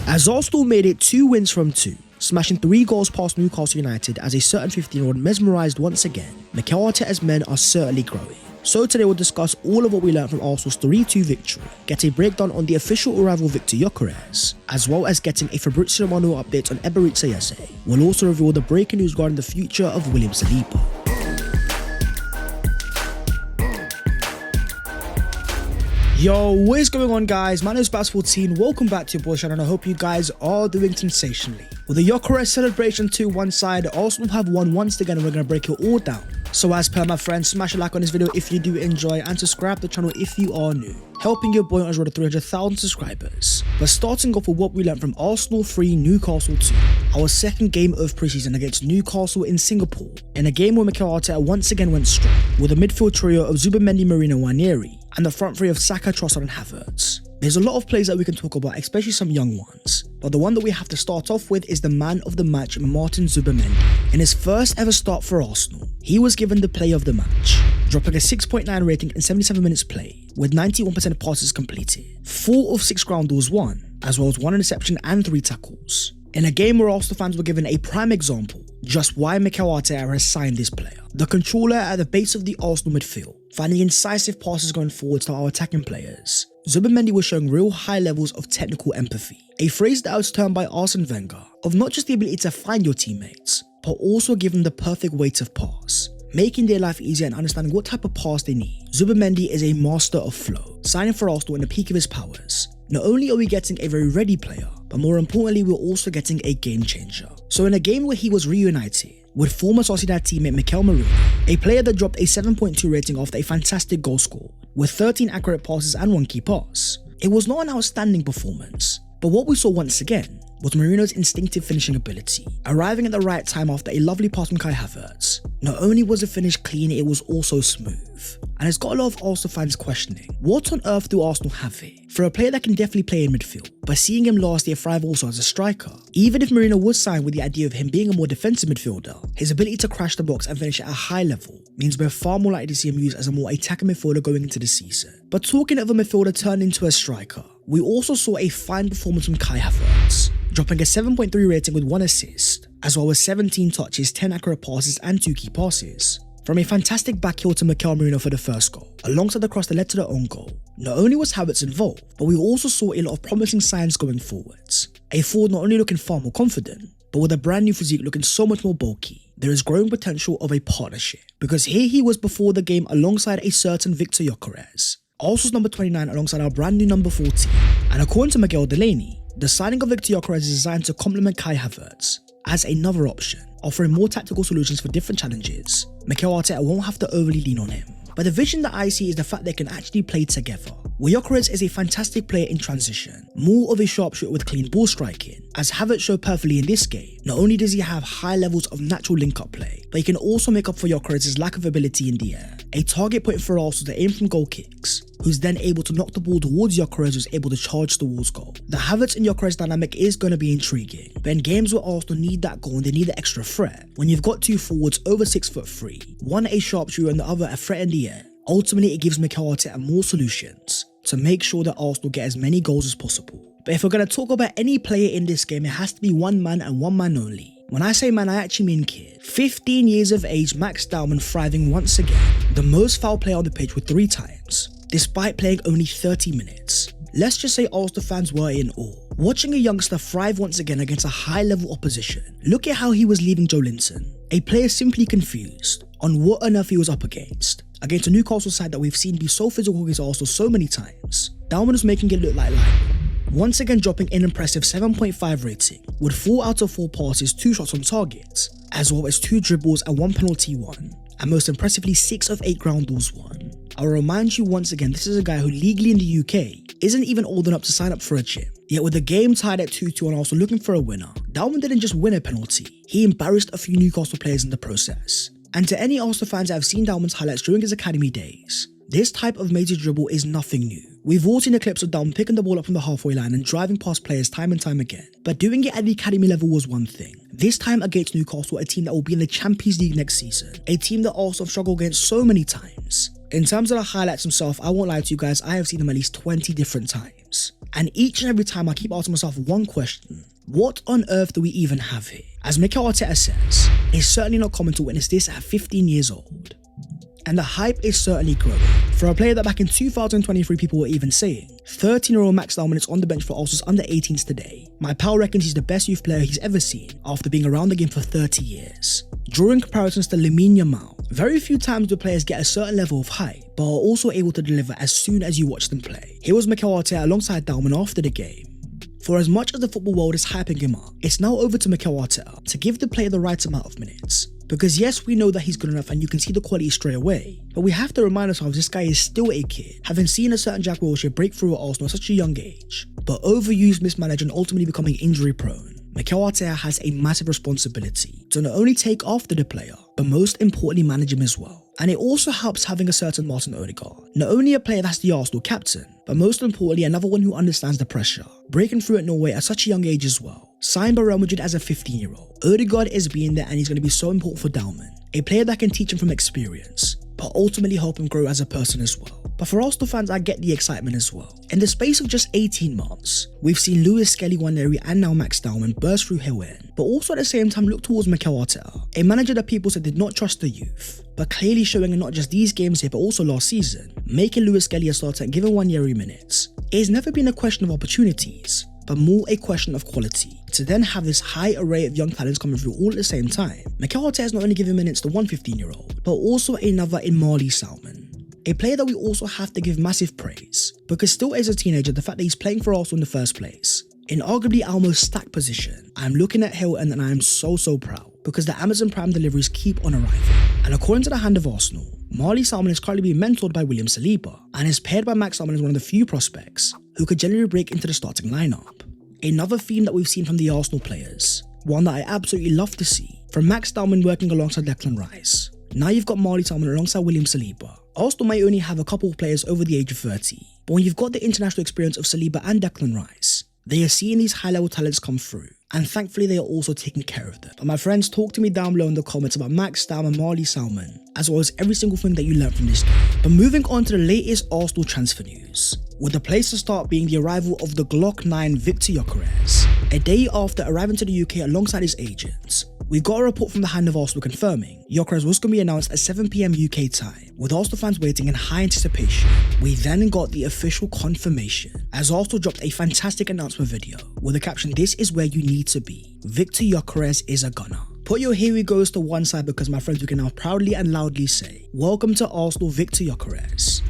as Arsenal made it 2 wins from 2, smashing 3 goals past Newcastle United as a certain 15-year-old mesmerised once again. Mikel Arteta's men are certainly growing. So today we'll discuss all of what we learned from Arsenal's 3-2 victory, get a breakdown on the official arrival of Victor Gyökeres, as well as getting a Fabrizio Romano update on Eze. We'll also reveal the breaking news regarding the future of William Saliba. Yo, what is going on guys? My name is Baz14, welcome back to your boy channel and I hope you guys are doing sensationally. With the Gyökeres celebration to one side, Arsenal have won once again and we're going to break it all down. So as per my friends, smash a like on this video if you do enjoy and subscribe to the channel if you are new, helping your boy on his road to 300,000 subscribers. But starting off with what we learned from Arsenal 3, Newcastle 2, our second game of preseason against Newcastle in Singapore, in a game where Mikel Arteta once again went strong, with a midfield trio of Zubamendi, Merino, Nwaneri, and the front three of Saka, Trossard and Havertz. There's a lot of players that we can talk about, especially some young ones, but the one that we have to start off with is the man of the match, Martin Zubamendi. In his first ever start for Arsenal, he was given the player of the match, dropping a 6.9 rating in 77 minutes play, with 91% of passes completed, 4 of 6 ground duels won, as well as 1 interception and 3 tackles. In a game where Arsenal fans were given a prime example just why Mikel Arteta has signed this player. The controller at the base of the Arsenal midfield, finding incisive passes going forwards to our attacking players. Zubamendi was showing real high levels of technical empathy, a phrase that was termed by Arsene Wenger of not just the ability to find your teammates, but also give them the perfect weight of pass, making their life easier and understanding what type of pass they need. Zubamendi is a master of flow, signing for Arsenal in the peak of his powers. Not only are we getting a very ready player, but more importantly we're also getting a game changer. So in a game where he was reunited with former Sociedad teammate Mikel Merino, a player that dropped a 7.2 rating after a fantastic goal score, with 13 accurate passes and 1 key pass. It was not an outstanding performance, but what we saw once again was Merino's instinctive finishing ability, arriving at the right time after a lovely pass from Kai Havertz. Not only was the finish clean, it was also smooth. And it's got a lot of Arsenal fans questioning, what on earth do Arsenal have here for a player that can definitely play in midfield, but seeing him last year thrive also as a striker? Even if Merino was signed with the idea of him being a more defensive midfielder, his ability to crash the box and finish at a high level means we're far more likely to see him used as a more attacking midfielder going into the season. But talking of a midfielder turned into a striker, we also saw a fine performance from Kai Havertz, dropping a 7.3 rating with 1 assist, as well as 17 touches, 10 accurate passes and 2 key passes. From a fantastic back heel to Mikel Merino for the first goal, alongside the cross that led to the own goal. Not only was Havertz involved, but we also saw a lot of promising signs going forwards. A forward not only looking far more confident, but with a brand new physique looking so much more bulky. There is growing potential of a partnership, because here he was before the game alongside a certain Victor Gyökeres, Arsenal's number 29 alongside our brand new number 14. And according to Miguel Delaney, the signing of Victor Gyökeres is designed to complement Kai Havertz as another option, offering more tactical solutions for different challenges. Mikel Arteta won't have to overly lean on him. But the vision that I see is the fact they can actually play together. Where Gyökeres is a fantastic player in transition, more of a sharpshooter with clean ball striking. As Havertz showed perfectly in this game, not only does he have high levels of natural link-up play, but he can also make up for Gyökeres' lack of ability in the air. A target point for Arsenal to aim from goal kicks, who's then able to knock the ball towards Gyökeres, who's able to charge towards goal. The Havertz and Gyökeres dynamic is going to be intriguing, but in games where Arsenal need that goal and they need the extra threat, when you've got 2 forwards over 6'3", one a sharpshooter and the other a threat in the air, ultimately it gives Mikel Arteta more solutions to make sure that Arsenal get as many goals as possible. But if we're going to talk about any player in this game, it has to be one man and one man only. When I say man, I actually mean kid. 15 years of age, Max Dowman thriving once again, the most foul player on the pitch with 3 times, despite playing only 30 minutes. Let's just say Arsenal fans were in awe, watching a youngster thrive once again against a high-level opposition. Look at how he was leaving Joe Linton, a player simply confused on what on earth he was up against a Newcastle side that we've seen be so physical against Arsenal so many times. Dowman was making it look like life. Once again dropping an impressive 7.5 rating, with 4 out of 4 passes, 2 shots on target, as well as 2 dribbles and 1 penalty won, and most impressively 6 of 8 ground duels won. I'll remind you once again, this is a guy who legally in the UK isn't even old enough to sign up for a gym. Yet with the game tied at 2-2 and also looking for a winner, Dowman didn't just win a penalty, he embarrassed a few Newcastle players in the process. And to any Arsenal fans that have seen Dowman's highlights during his academy days, this type of major dribble is nothing new. We've all seen the clips of Dowman picking the ball up from the halfway line and driving past players time and time again. But doing it at the academy level was one thing. This time against Newcastle, a team that will be in the Champions League next season. A team that Arsenal have struggled against so many times. In terms of the highlights themselves, I won't lie to you guys, I have seen them at least 20 different times. And each and every time I keep asking myself one question: what on earth do we even have here? As Mikel Arteta says, it's certainly not common to witness this at 15 years old. And the hype is certainly growing. For a player that back in 2023 people were even saying, 13-year-old Max Dalman is on the bench for Arsenal's under-18s today. My pal reckons he's the best youth player he's ever seen after being around the game for 30 years. Drawing comparisons to Lamine Yamal, very few times do players get a certain level of hype, but are also able to deliver as soon as you watch them play. Here was Mikel Arteta alongside Dalman after the game. For as much as the football world is hyping him up, it's now over to Mikel Arteta to give the player the right amount of minutes. Because yes, we know that he's good enough and you can see the quality straight away, but we have to remind ourselves this guy is still a kid, having seen a certain Jack Wilshere break through at Arsenal at such a young age, but overused, mismanaged and ultimately becoming injury prone. Mikel Arteta has a massive responsibility to not only take after the player, but most importantly manage him as well. And it also helps having a certain Martin Odegaard, not only a player that's the Arsenal captain, but most importantly another one who understands the pressure, breaking through at Norway at such a young age as well. Signed by Real Madrid as a 15-year-old, Odegaard is being there and he's going to be so important for Dalman, a player that can teach him from experience, but ultimately help him grow as a person as well. But for Arsenal fans, I get the excitement as well. In the space of just 18 months, we've seen Lewis Skelly, Waneri and now Max Dalman burst through Hillen, but also at the same time look towards Mikel Arteta, a manager that people said did not trust the youth, but clearly showing in not just these games here but also last season, making Lewis Skelly a starter and giving Waneri minutes. It has never been a question of opportunities, but more a question of quality. To then have this high array of young talents coming through all at the same time, Mikel Arteta is not only giving minutes to one 15-year-old, but also another in Marley Salmon. A player that we also have to give massive praise, because still as a teenager, the fact that he's playing for Arsenal in the first place, in arguably our most stacked position, I'm looking at Hilton and I am so proud, because the Amazon Prime deliveries keep on arriving. And according to the Hand of Arsenal, Marley Salmon is currently being mentored by William Saliba, and is paired by Max Salmon as one of the few prospects who could generally break into the starting lineup. Another theme that we've seen from the Arsenal players, one that I absolutely love to see, from Max Dalman working alongside Declan Rice. Now you've got Marley Salmon alongside William Saliba. Arsenal may only have a couple of players over the age of 30, but when you've got the international experience of Saliba and Declan Rice, they are seeing these high-level talents come through, and thankfully they are also taking care of them. But my friends, talk to me down below in the comments about Max Dalman, Marley Salmon, as well as every single thing that you learned from this game. But moving on to the latest Arsenal transfer news, with the place to start being the arrival of the Glock 9 Victor Gyökeres. A day after arriving to the UK alongside his agents, we got a report from the Hand of Arsenal confirming Gyökeres was going to be announced at 7 PM UK time, with Arsenal fans waiting in high anticipation. We then got the official confirmation, as Arsenal dropped a fantastic announcement video with the caption, "This is where you need to be. Victor Gyökeres is a gunner." Put your here we goes to one side, because my friends, we can now proudly and loudly say, welcome to Arsenal Victor Gyökeres.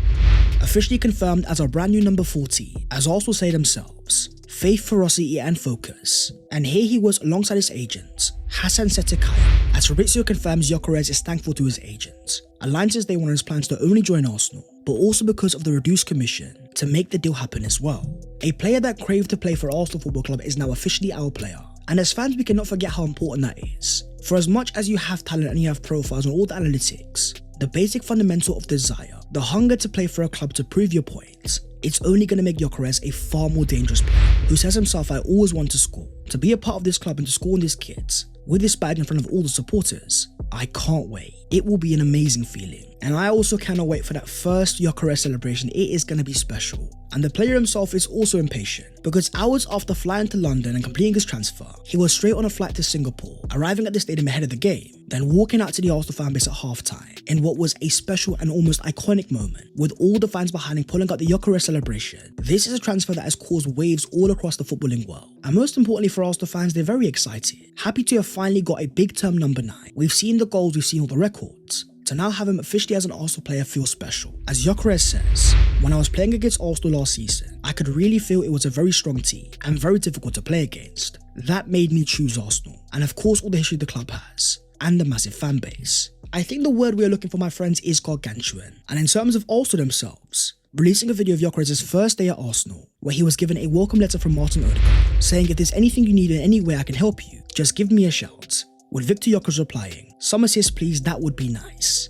Officially confirmed as our brand new number 40, as Arsenal say themselves, faith, ferocity and focus. And here he was alongside his agent, Hassan Setekaya, as Fabrizio confirms Gyökeres is thankful to his agent, aligned since day one on his plans to only join Arsenal, but also because of the reduced commission to make the deal happen as well. A player that craved to play for Arsenal Football Club is now officially our player, and as fans we cannot forget how important that is. For as much as you have talent and you have profiles on all the analytics, the basic fundamental of desire, the hunger to play for a club to prove your point, it's only going to make Gyökeres a far more dangerous player, who says himself, I always want to score. To be a part of this club and to score on this kit, with this badge in front of all the supporters, I can't wait. It will be an amazing feeling. And I also cannot wait for that first Gyökeres celebration. It is going to be special. And the player himself is also impatient, because hours after flying to London and completing his transfer, he was straight on a flight to Singapore, arriving at the stadium ahead of the game, then walking out to the Arsenal fan base at halftime in what was a special and almost iconic moment, with all the fans behind him pulling out the Gyökeres celebration. This is a transfer that has caused waves all across the footballing world, and most importantly for Arsenal fans, they're very excited, happy to have finally got a big term number 9. We've seen the goals, we've seen all the records. To now have him officially as an Arsenal player feels special. As Gyökeres says, when I was playing against Arsenal last season, I could really feel it was a very strong team and very difficult to play against. That made me choose Arsenal, and of course all the history the club has, and the massive fan base. I think the word we are looking for, my friends, is gargantuan. And in terms of Arsenal themselves, releasing a video of Gyökeres' first day at Arsenal, where he was given a welcome letter from Martin Odegaard, saying if there's anything you need in any way I can help you, just give me a shout. With Victor Gyökeres replying, some assist please, that would be nice.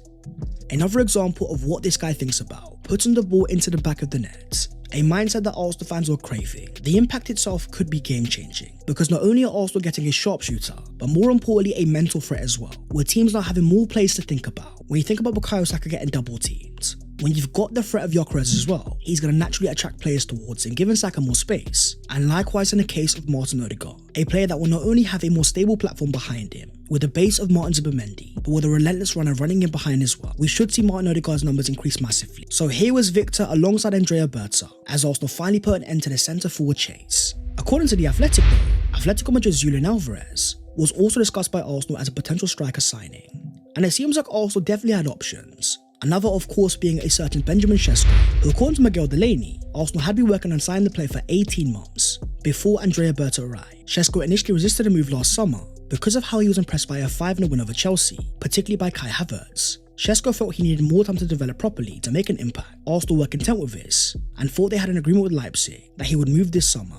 Another example of what this guy thinks about, putting the ball into the back of the net. A mindset that Arsenal fans were craving. The impact itself could be game changing, because not only are Arsenal getting a sharpshooter, but more importantly a mental threat as well, where teams now having more plays to think about. When you think about Bukayo Saka getting double teamed, When you've got the threat of Gyökeres as well, he's going to naturally attract players towards him, giving Saka more space. And likewise in the case of Martin Odegaard, a player that will not only have a more stable platform behind him, with the base of Martin Zubimendi, but with a relentless runner running in behind as well, we should see Martin Odegaard's numbers increase massively. So here was Victor alongside Andrea Berta, as Arsenal finally put an end to the centre-forward chase. According to The Athletic though, Atletico Madrid's Julian Alvarez was also discussed by Arsenal as a potential striker signing. And it seems like Arsenal definitely had options. Another of course being a certain Benjamin Sesko, who according to Miguel Delaney, Arsenal had been working on signing the player for 18 months before Andrea Berta arrived. Sesko initially resisted the move last summer because of how he was impressed by a 5-0 win over Chelsea, particularly by Kai Havertz. Sesko felt he needed more time to develop properly to make an impact. Arsenal were content with this and thought they had an agreement with Leipzig that he would move this summer.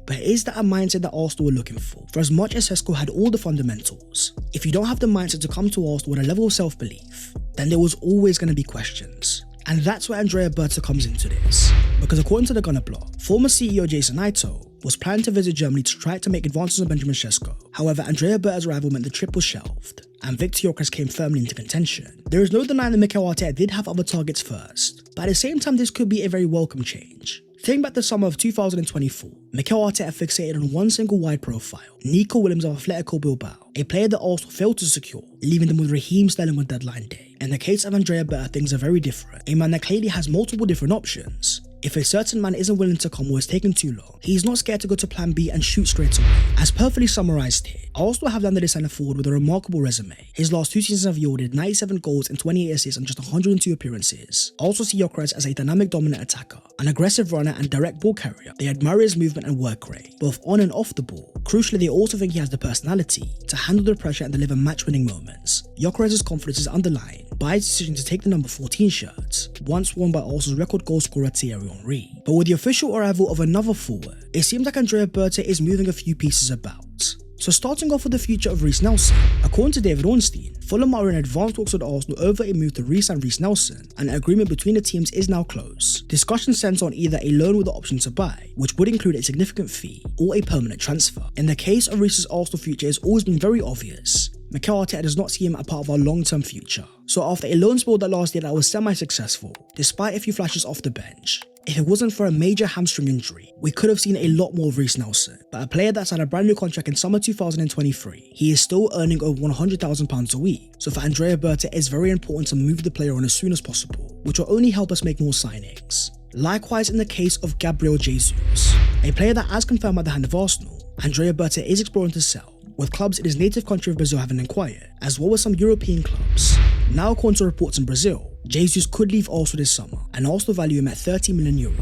But is that a mindset that Arsenal were looking for? For as much as Sesko had all the fundamentals, if you don't have the mindset to come to Arsenal with a level of self-belief, then there was always going to be questions. And that's where Andrea Berta comes into this. Because according to the Gunner blog, former CEO Jason Ito was planning to visit Germany to try to make advances on Benjamin Sesko. However, Andrea Berta's arrival meant the trip was shelved, and Victor Gyökeres came firmly into contention. There is no denying that Mikel Arteta did have other targets first, but at the same time this could be a very welcome change. Think back to the summer of 2024, Mikel Arteta fixated on one single wide profile, Nico Williams of Atletico Bilbao, a player that Arsenal failed to secure, leaving them with Raheem Sterling on deadline day. In the case of Andrea Berta, things are very different, a man that clearly has multiple different options. If a certain man isn't willing to come or is taking too long, he's not scared to go to plan B and shoot straight away. As perfectly summarised here, Arsenal have landed a centre forward with a remarkable resume. His last 2 seasons have yielded 97 goals and 28 assists on just 102 appearances. Also see Gyökeres as a dynamic dominant attacker, an aggressive runner and direct ball carrier. They admire his movement and work rate, both on and off the ball. Crucially, they also think he has the personality to handle the pressure and deliver match-winning moments. Gyökeres' confidence is underlined by his decision to take the number 14 shirt, once worn by Arsenal's record goal scorer Thierry Henry. But with the official arrival of another forward, it seems like Andrea Berta is moving a few pieces about. So starting off with the future of Reiss Nelson, according to David Ornstein, Fulham are in advanced talks with Arsenal over a move to re-sign Reiss Nelson, and an agreement between the teams is now close. Discussion centre on either a loan with the option to buy, which would include a significant fee, or a permanent transfer. In the case of Reiss's Arsenal future, it's always been very obvious. Mikel Arteta does not see him as part of our long-term future. So after a loan spell that last year that was semi-successful, despite a few flashes off the bench, if it wasn't for a major hamstring injury, we could have seen a lot more of Reiss Nelson. But a player that signed a brand new contract in summer 2023, he is still earning over £100,000 a week. So for Andrea Berta, it's very important to move the player on as soon as possible, which will only help us make more signings. Likewise in the case of Gabriel Jesus, a player that, as confirmed by the hand of Arsenal, Andrea Berta is exploring to sell, with clubs in his native country of Brazil having inquired, as well as some European clubs. Now according to reports in Brazil, Jesus could leave Arsenal this summer, and Arsenal value him at €30 million.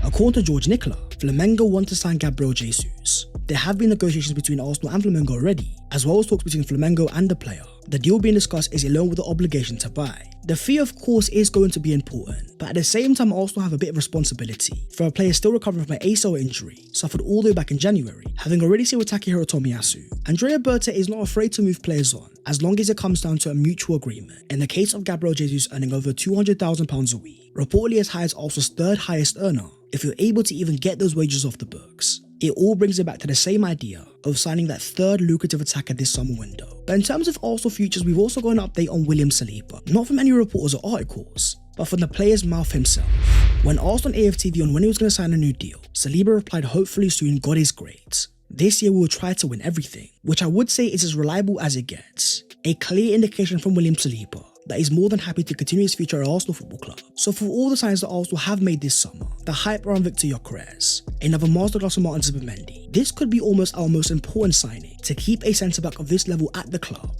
According to George Nicola, Flamengo want to sign Gabriel Jesus. There have been negotiations between Arsenal and Flamengo already, as well as talks between Flamengo and the player. The deal being discussed is a loan with the obligation to buy. The fee of course is going to be important, but at the same time Arsenal have a bit of responsibility for a player still recovering from an ACL injury suffered all the way back in January. Having already seen with Takehiro Tomiyasu, Andrea Berta is not afraid to move players on as long as it comes down to a mutual agreement. In the case of Gabriel Jesus earning over £200,000 a week, reportedly as high as Arsenal's 3rd highest earner, if you're able to even get those wages off the books, it all brings it back to the same idea of signing that 3rd lucrative attacker this summer window. But in terms of Arsenal futures, we've also got an update on William Saliba, not from any reporters or articles, but from the player's mouth himself. When asked on AFTV on when he was going to sign a new deal, Saliba replied, "Hopefully soon, God is great. This year we will try to win everything," which I would say is as reliable as it gets. A clear indication from William Saliba that he's more than happy to continue his future at Arsenal Football Club. So for all the signs that Arsenal have made this summer, the hype around Victor Gyökeres, another masterclass from Martin Zubimendi, this could be almost our most important signing to keep a centre-back of this level at the club.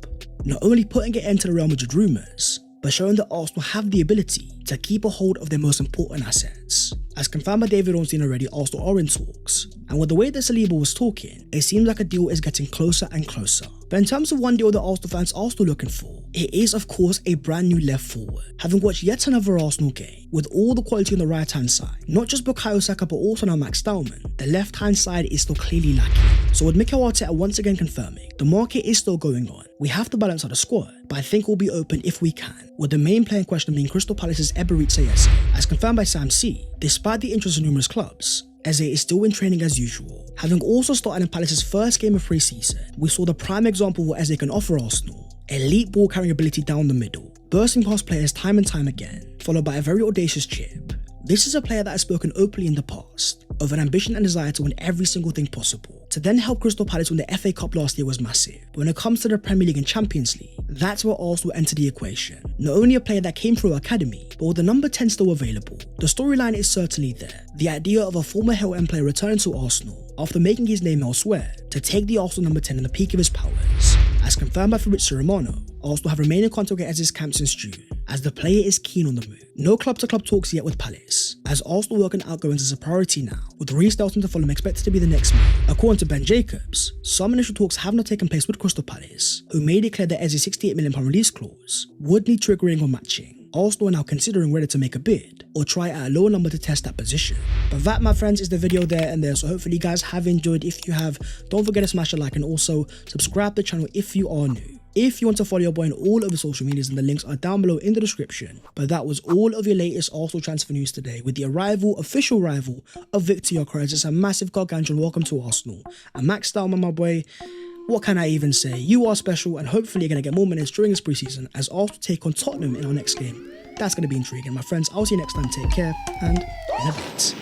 Not only putting it into the Real Madrid rumours, but showing that Arsenal have the ability to keep a hold of their most important assets. As confirmed by David Ornstein already, Arsenal are in talks, and with the way that Saliba was talking, it seems like a deal is getting closer and closer. But in terms of one deal that Arsenal fans are still looking for, it is of course a brand new left forward. Having watched yet another Arsenal game, with all the quality on the right hand side, not just Bukayo Saka but also now Max Stallman, the left hand side is still clearly lacking. So with Mikel Arteta once again confirming, the market is still going on. We have to balance out the squad, but I think we'll be open if we can, with the main player in question being Crystal Palace's Eberechi Eze. As confirmed by Sam C, despite the interest of numerous clubs, Eze is still in training as usual. Having also started in Palace's first game of pre-season, we saw the prime example of what Eze can offer Arsenal. Elite ball carrying ability down the middle, bursting past players time and time again, followed by a very audacious chip. This is a player that has spoken openly in the past of an ambition and desire to win every single thing possible. To then help Crystal Palace win the FA Cup last year was massive, but when it comes to the Premier League and Champions League, that's where Arsenal entered the equation. Not only a player that came through academy, but with the number 10 still available, the storyline is certainly there. The idea of a former Hill End player returning to Arsenal after making his name elsewhere to take the Arsenal number 10 in the peak of his powers. As confirmed by Fabrizio Romano, Arsenal have remained in contact with Eze's camp since June, as the player is keen on the move. No club-to-club talks yet with Palace, as Arsenal work on outgoings is a priority now, with Reece Nelson to Fulham expected to be the next move. According to Ben Jacobs, some initial talks have not taken place with Crystal Palace, who made it clear that Eze's £68 million release clause would need triggering or matching. Arsenal are now considering whether to make a bid or try at a lower number to test that position. But that, my friends, is the video there and there, so hopefully you guys have enjoyed. If you have, don't forget to smash a like and also subscribe to the channel if you are new. If you want to follow your boy on all of the social medias, and the links are down below in the description. But that was all of your latest Arsenal transfer news today, with the official arrival of Victor Gyökeres. It's a massive gargantuan welcome to Arsenal. And Max Stallman, my boy, what can I even say? You are special, and hopefully you're going to get more minutes during this preseason as Arsenal take on Tottenham in our next game. That's going to be intriguing. My friends, I'll see you next time. Take care, and in a bit.